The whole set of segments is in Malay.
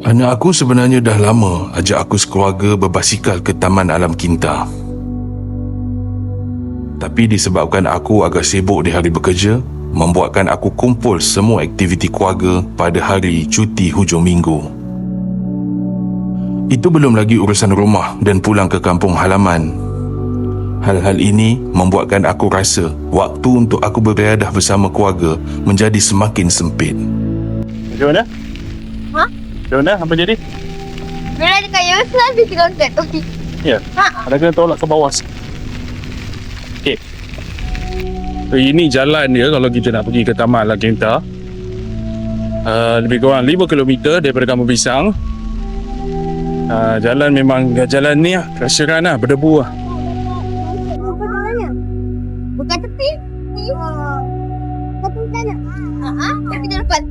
Anak aku sebenarnya dah lama ajak aku sekeluarga berbasikal ke Taman Alam Kinta. Tapi disebabkan aku agak sibuk di hari bekerja, membuatkan aku kumpul semua aktiviti keluarga pada hari cuti hujung minggu. Itu belum lagi urusan rumah dan pulang ke kampung halaman. Hal-hal ini membuatkan aku rasa waktu untuk aku beriadah bersama keluarga menjadi semakin sempit. Macam mana? Ha? Macam mana? Apa jadi? Bila ada kayu, selalu tengok kat topi. Ya. Ha. Ada kena tolak ke bawah. Okey. So, ini jalan dia kalau kita nak pergi ke Taman Alam Kinta. Lebih kurang 5 km daripada Kampung Pisang. Jalan memang jalan ni lah, kerasiran lah, berdebu lah. Bukan mana? Bukan tepi. Tepi sana. Ha? Tepi depan.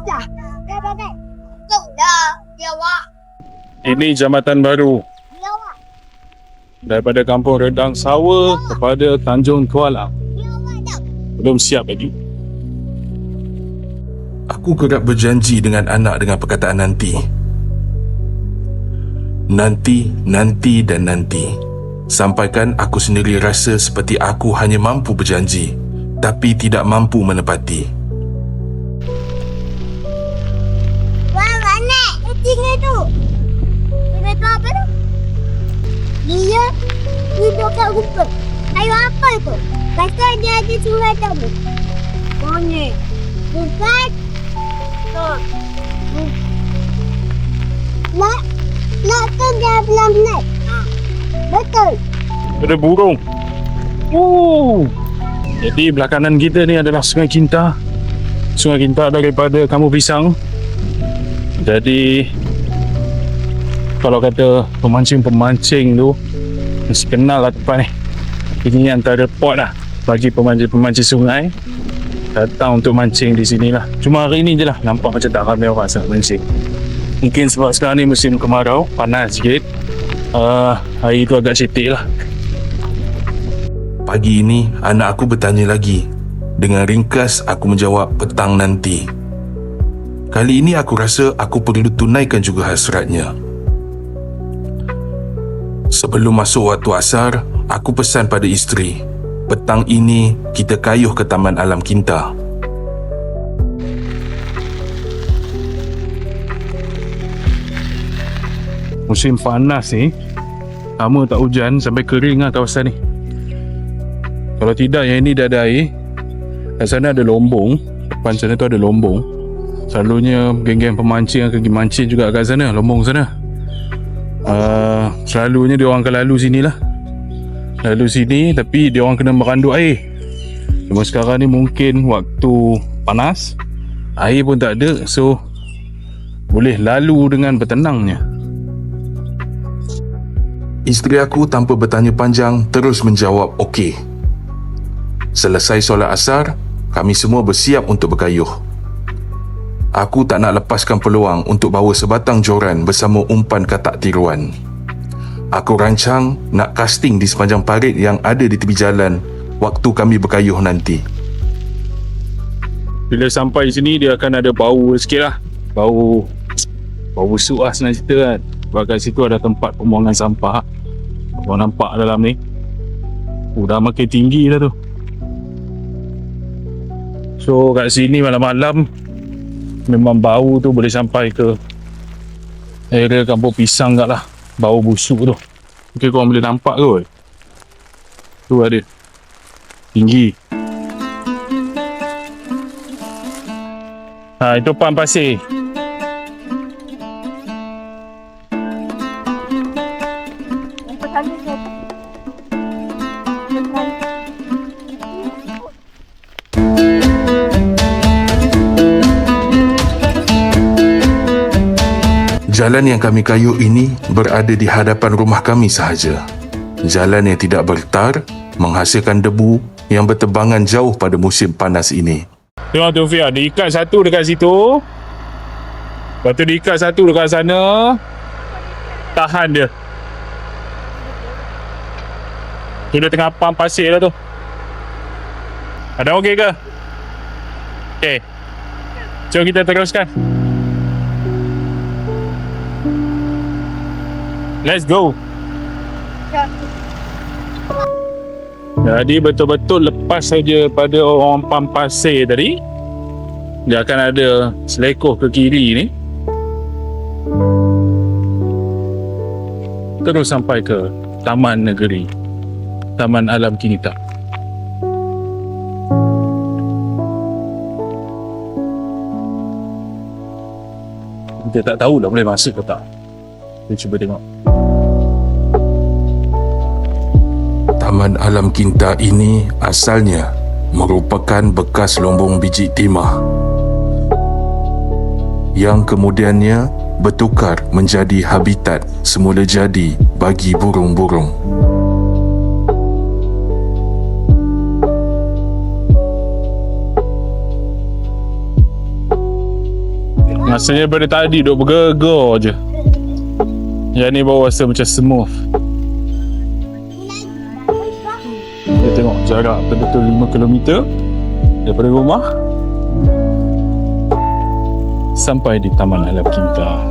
Dah. Dah bagai. Dah. Dia awak. Ini jambatan baru Dia awak. daripada Kampung Redang Sawa kepada Tanjung Kuala. Dia awak dah. Belum siap lagi. Aku kerap berjanji dengan anak dengan perkataan nanti. Nanti dan nanti. Sampaikan aku sendiri rasa seperti aku hanya mampu berjanji, tapi tidak mampu menepati. Wah, mana? Tinggal tu. Tinggal tu apa tu? Dia duduk kat rumput. Kayu apa tu? Kata dia ada surat tu. Mana? Bukan. Tu. Nak tu dia belum naik. Betul. Ada burung. Jadi belah kanan kita ni adalah Sungai Kinta. Sungai Kinta daripada Kampung Pisang. Jadi kalau kata pemancing-pemancing tu mesti kenal lah tempat ni. Ini antara pot lah bagi pemancing-pemancing sungai datang untuk mancing di sini lah. Cuma hari ni je lah nampak macam tak ramai orang sangat mancing. Mungkin sebab sekarang ni musim kemarau, panas sikit. Hari tu agak cetek lah. Pagi ini, anak aku bertanya lagi. Dengan ringkas, aku menjawab petang nanti. Kali ini aku rasa aku perlu tunaikan juga hasratnya. Sebelum masuk waktu asar, aku pesan pada isteri, petang ini kita kayuh ke Taman Alam Kinta. Musim panas ni, lama tak hujan sampai kering lah kawasan ni. Kalau tidak, yang ini dah ada air. Kat sana ada lombong. Depan sana tu ada lombong. Selalunya geng-geng pemancing akan pergi mancing juga kat sana, lombong sana. Selalunya dia orang akan lalu sini lah. Lalu sini tapi dia orang kena meranduk air. Cuma sekarang ni mungkin waktu panas, air pun tak ada, so boleh lalu dengan bertenangnya. Isteri aku tanpa bertanya panjang terus menjawab okey. Selesai solat asar, kami semua bersiap untuk berkayuh. Aku tak nak lepaskan peluang untuk bawa sebatang joran bersama umpan katak tiruan. Aku rancang nak casting di sepanjang parit yang ada di tepi jalan waktu kami berkayuh nanti. Bila sampai sini dia akan ada bau sikit lah. Bau busuk lah senang cerita kan. Sebab kat situ ada tempat pembuangan sampah. Kau nampak dalam ni, dah makin tinggi dah tu. So kat sini malam-malam memang bau tu boleh sampai ke area Kampung Pisang kat lah. Bau busuk tu. Mungkin korang boleh nampak kot. Tu ada. Tinggi. Itu pam pasir. Jalan yang kami kayuh ini berada di hadapan rumah kami sahaja. Jalan yang tidak bertar, menghasilkan debu yang berterbangan jauh pada musim panas ini. Tengok tu Fia, dia ikat satu dekat situ. Lepas tu dia ikat satu dekat sana. Tahan dia. Tu dia tengah pam pasir dah tu. Ada okey ke? Okey. Jom kita teruskan. Let's go. Jadi betul-betul lepas saja pada orang pam pasir tadi, dia akan ada selekoh ke kiri ni, terus sampai ke Taman Negeri, Taman Alam Kinita. Kita tak tahu dah boleh masuk ke tak. Kita cuba tengok. Taman Alam Kinta ini asalnya merupakan bekas lombong biji timah yang kemudiannya bertukar menjadi habitat semula jadi bagi burung-burung. Rasanya pada tadi duk bergegar je. Yang ni baru rasa macam smooth. Kita tengok jarak betul-betul 5 km daripada rumah sampai di Taman Alam Kinta.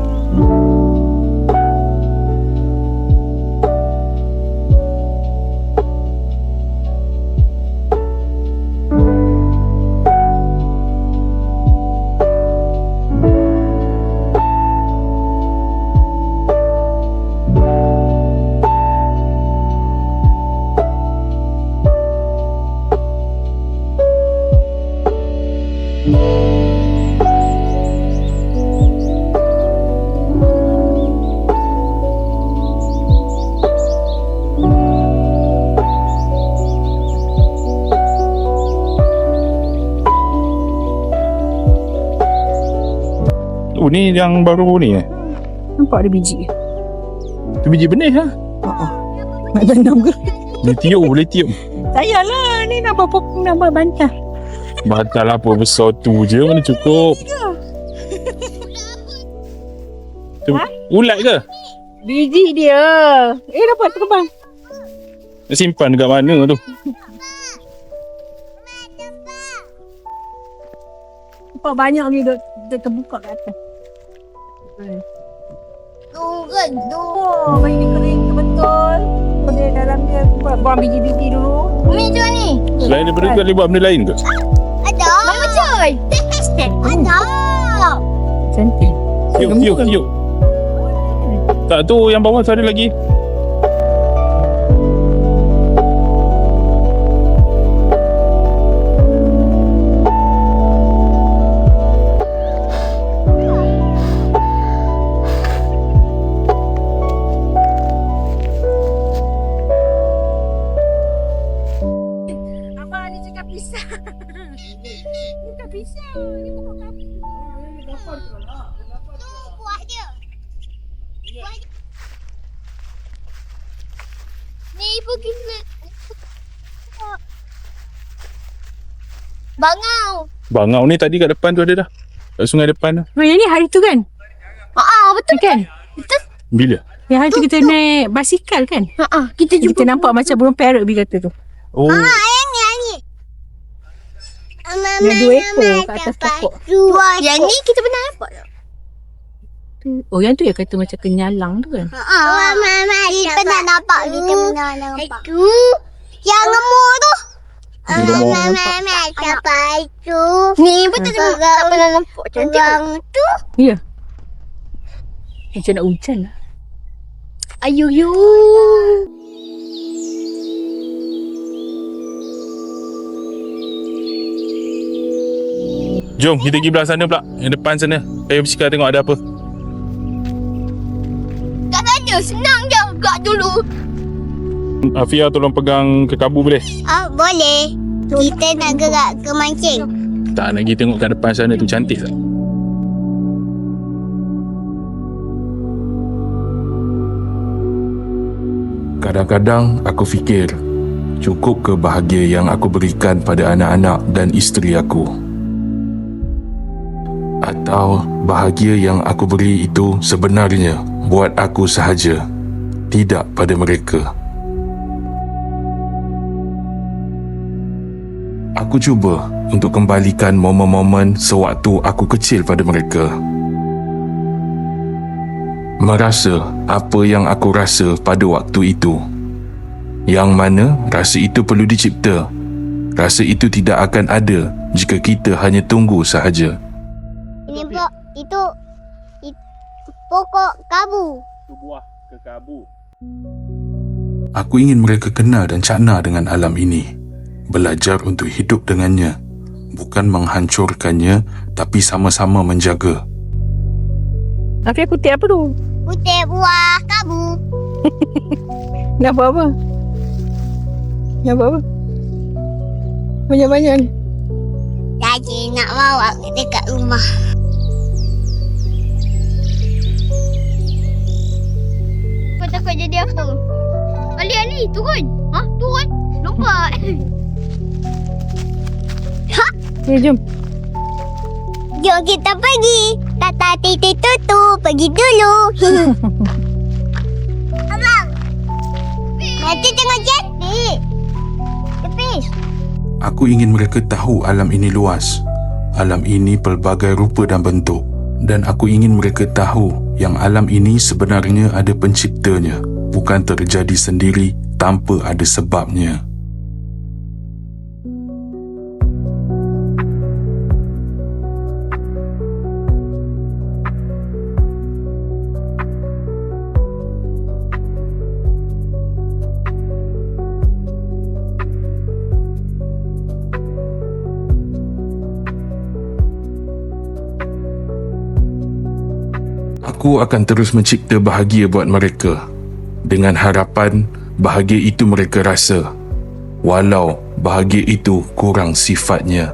Oh, ni yang baru ni Nampak ada biji. Tu biji benih ha? Nak tanam ke? Boleh tiup, boleh tiup. Tak payahlah. Ni nak pokok, nak bantah. Batal apa besar tu je, mana cukup. Tu, ulat ke? Biji dia. Dapat terbang. Nak simpan dekat mana tu? Nampak banyak ni dia terbuka kat atas. Turun tu. Oh, bagi kering tu betul. Dia dalam dia buang biji-biji dulu. Umi macam ni. Selain daripada tu, boleh buat benda lain ke? Ada. Mama Joy. Ada. Cantik. Tiup. Tak tu, yang bawah tu ada lagi. Abang ni cakap pisang. Bukan pisang. Ni bukan kapi. Tu buah dia. Buah dia. Ni ibu kita. Bangau. Bangau ni tadi kat depan tu ada dah. Kat sungai depan tu. Oh, yang ni hari tu kan? Betul Kan? Betul. Bila? Yang hari tu kita naik basikal kan? Kita Kita nampak macam burung parrot bi kata tu. Oh, Yang ni. Yang 2 ekor kat atas pokok. Yang ni kita pernah nampak tak? Oh, yang tu ya kata macam kenyalang tu kan? Mama kita pernah nampak. Kita pernah nampak. Itu yang gemuk tu. Mama siapa itu? Ni betul tak pernah nampak. Cantik tu. Ya. Macam nak hujan lah. Ayu. jom kita pergi belah sana pula. Yang depan sana. Saya bersikap tengok ada apa. Kat sana senang je. Gerak dulu. Afia tolong pegang ke kabu boleh? Boleh. Kita nak gerak ke mancing. Tak, nak pergi tengok kat depan sana tu cantik tak? Kadang-kadang aku fikir, cukup ke bahagia yang aku berikan pada anak-anak dan isteri aku? Atau bahagia yang aku beri itu sebenarnya buat aku sahaja, tidak pada mereka? Aku cuba untuk kembalikan momen-momen sewaktu aku kecil pada mereka. Merasa apa yang aku rasa pada waktu itu. Yang mana rasa itu perlu dicipta. Rasa itu tidak akan ada jika kita hanya tunggu sahaja. Ini itu pokok kabu. Buah kekabu. Aku ingin mereka kenal dan cakna dengan alam ini. Belajar untuk hidup dengannya. Bukan menghancurkannya, tapi sama-sama menjaga. Afiq kutip apa tu? Putih buah kabu. Nak buat apa? Nak buat apa? Banyak-banyak ni. Jadi nak bawa dekat rumah. Kau takut jadi apa? Ali, turun. Turun. Lompat. Jom. Jom kita pergi. Tata titik tutu. Pergi dulu. Abang. Nanti tengok cantik. Tepis. Aku ingin mereka tahu alam ini luas. Alam ini pelbagai rupa dan bentuk. Dan aku ingin mereka tahu yang alam ini sebenarnya ada penciptanya. Bukan terjadi sendiri tanpa ada sebabnya. Aku akan terus mencipta bahagia buat mereka dengan harapan bahagia itu mereka rasa walau bahagia itu kurang sifatnya.